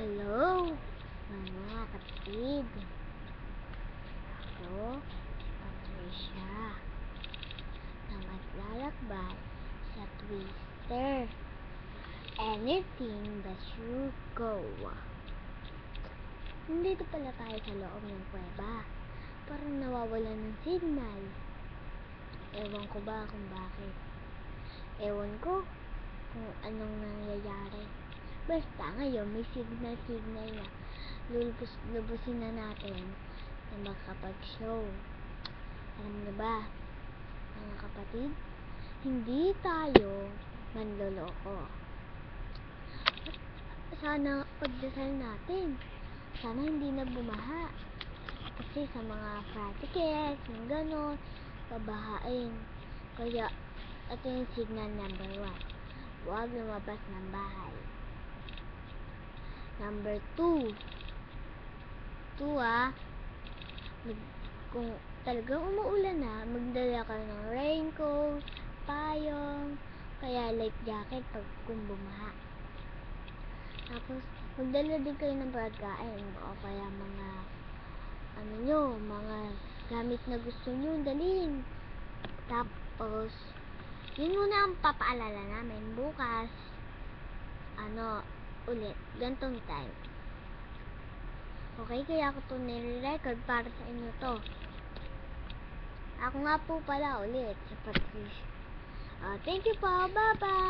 Hello, mga kapatid. Ako, Patricia, na maglalakbay sa Twister. Anything but you go. Nandito pala tayo sa loob ng kuweba. Parang nawawalan ng signal. Ewan ko ba kung bakit. Ewan ko kung anong nangyayari. Basta ngayon may signal na lubusin na natin na makapag-show. Alam niyo ba, mga kapatid, hindi tayo manloloko. Sana pagdasal natin, sana hindi na bumaha. Kasi sa mga practices, yung gano'n, babahain. Kaya, ito yung signal number 1. Huwag lumabas ng bahay. Number 2. Kung talagang umuulan na, magdala ka ng raincoat, payong, kaya light jacket pag kung bumaha. Tapos, magdala din kayo ng pagkain o kaya mga mga gamit na gusto nyo dalhin. Tapos, yun muna ang papaalala namin. Bukas, ulit, gantong time. Okay, kaya ako to nire-record para sa inyo to. Ako nga po pala ulit, si Patricia. Thank you po, bye-bye!